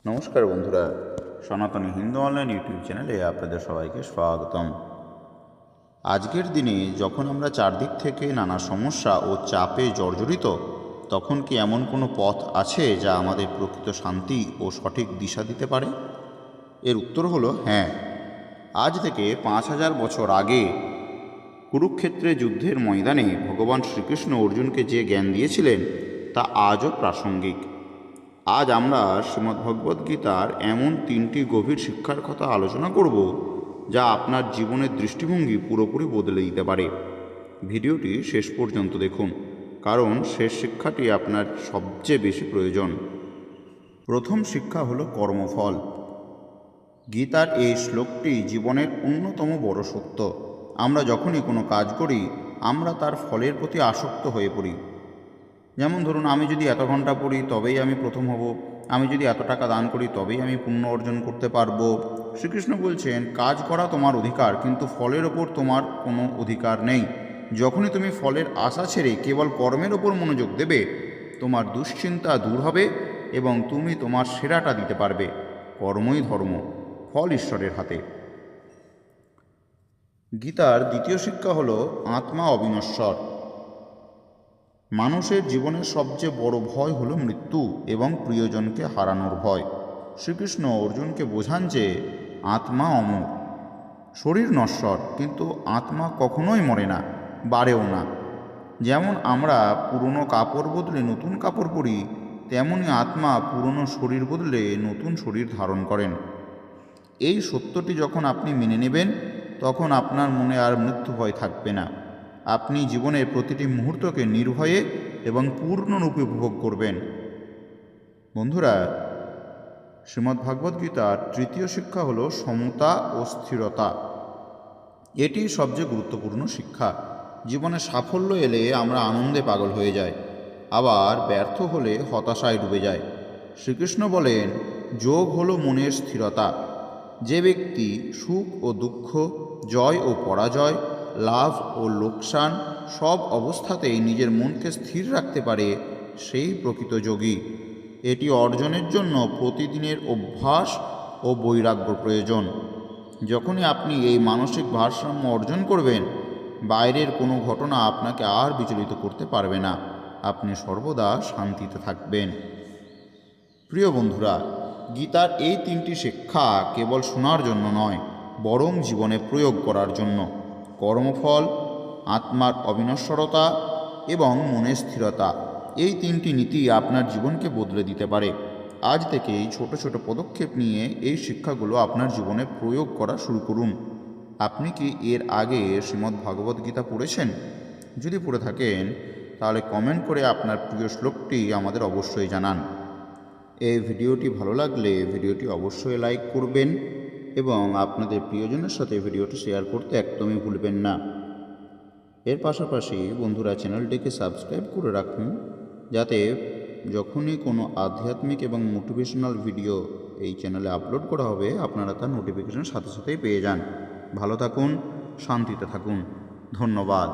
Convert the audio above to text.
নমস্কার বন্ধুরা, সনাতনী হিন্দু অনলাইন ইউটিউব চ্যানেলে আপনাদের সবাইকে স্বাগতম। আজকের দিনে যখন আমরা চারদিক থেকে নানা সমস্যা ও চাপে জর্জরিত, তখন কি এমন কোনো পথ আছে যা আমাদের প্রকৃত শান্তি ও সঠিক দিশা দিতে পারে? এর উত্তর হলো হ্যাঁ। আজ থেকে 5000 বছর আগে কুরুক্ষেত্রে যুদ্ধের ময়দানে ভগবান শ্রীকৃষ্ণ অর্জুনকে যে জ্ঞান দিয়েছিলেন তা আজও প্রাসঙ্গিক। আজ আমরা শ্রীমদ্ভগবদ্গীতার এমন 3টি গভীর শিক্ষার কথা আলোচনা করব যা আপনার জীবনের দৃষ্টিভঙ্গি পুরোপুরি বদলে দিতে পারে। ভিডিওটি শেষ পর্যন্ত দেখুন, কারণ শেষ শিক্ষাটি আপনার সবচেয়ে বেশি প্রয়োজন। প্রথম শিক্ষা হলো কর্মফল। গীতার এই শ্লোকটি জীবনের অন্যতম বড় সত্য। আমরা যখনই কোনো কাজ করি, আমরা তার ফলের প্রতি আসক্ত হয়ে পড়ি। যেমন ধরুন, আমি যদি এত ঘন্টা পড়ি তবেই আমি প্রথম হব, আমি যদি এত টাকা দান করি তবেই আমি পুণ্য অর্জন করতে পারবো। শ্রীকৃষ্ণ বলছেন, কাজ করা তোমার অধিকার, কিন্তু ফলের ওপর তোমার কোনো অধিকার নেই। যখনই তুমি ফলের আশা ছেড়ে কেবল কর্মের ওপর মনোযোগ দেবে, তোমার দুশ্চিন্তা দূর হবে এবং তুমি তোমার সেরাটা দিতে পারবে। কর্মই ধর্ম, ফল ঈশ্বরের হাতে। গীতার দ্বিতীয় শিক্ষা হলো আত্মা অবিনশ্বর। মানুষের জীবনের সবচেয়ে বড় ভয় হলো মৃত্যু এবং প্রিয়জনকে হারানোর ভয়। শ্রীকৃষ্ণ অর্জুনকে বোঝান যে আত্মা অমর। শরীর নশ্বর, কিন্তু আত্মা কখনোই মরে না, বাড়েও না। যেমন আমরা পুরনো কাপড় বদলে নতুন কাপড় পরি, তেমনি আত্মা পুরনো শরীর বদলে নতুন শরীর ধারণ করেন। এই সত্যটি যখন আপনি মেনে নেবেন, তখন আপনার মনে আর মৃত্যু ভয় থাকবে না। আপনি জীবনের প্রতিটি মুহূর্তকে নির্ভয়ে এবং পূর্ণরূপে উপভোগ করবেন। বন্ধুরা, শ্রীমদ্ভাগবদ্গীতার তৃতীয় শিক্ষা হলো সমতা ও স্থিরতা। এটি সবচেয়ে গুরুত্বপূর্ণ শিক্ষা। জীবনে সাফল্য এলে আমরা আনন্দে পাগল হয়ে যাই, আবার ব্যর্থ হলে হতাশায় ডুবে যায়। শ্রীকৃষ্ণ বলেন, যোগ হলো মনের স্থিরতা। যে ব্যক্তি সুখ ও দুঃখ, জয় ও পরাজয়, লাভ ও লোকসান সব অবস্থাতেই নিজের মনকে স্থির রাখতে পারে, সেই প্রকৃত যোগী। এটি অর্জনের জন্য প্রতিদিনের অভ্যাস ও বৈরাগ্য প্রয়োজন। যখনই আপনি এই মানসিক ভারসাম্য অর্জন করবেন, বাইরের কোনো ঘটনা আপনাকে আর বিচলিত করতে পারবে না। আপনি সর্বদা শান্তিতে থাকবেন। প্রিয় বন্ধুরা, গীতার এই 3টি শিক্ষা কেবল শোনার জন্য নয়, বরং জীবনে প্রয়োগ করার জন্য। কর্মফল, আত্মার অবিনশ্বরতা এবং মনের স্থিরতা, এই 3টি নীতি আপনার জীবনকে বদলে দিতে পারে। আজ থেকেই ছোট ছোট পদক্ষেপ নিয়ে এই শিক্ষাগুলো আপনার জীবনে প্রয়োগ করা শুরু করুন। আপনি কি এর আগে শ্রীমদ্ভাগবদ্গীতা পড়েছেন? যদি পড়ে থাকেন, তাহলে কমেন্ট করে আপনার প্রিয় শ্লোকটি আমাদের অবশ্যই জানান। এই ভিডিওটি ভালো লাগলে ভিডিওটি অবশ্যই লাইক করবেন এবং আপনাদের প্রিয়জনের সাথে ভিডিওটি শেয়ার করতে একদমই ভুলবেন না। এর পাশাপাশি বন্ধুরা, চ্যানেলটিকে সাবস্ক্রাইব করে রাখুন, যাতে যখনই কোনো আধ্যাত্মিক এবং মোটিভেশনাল ভিডিও এই চ্যানেলে আপলোড করা হবে, আপনারা তার নোটিফিকেশন সাথে সাথেই পেয়ে যান। ভালো থাকুন, শান্তিতে থাকুন। ধন্যবাদ।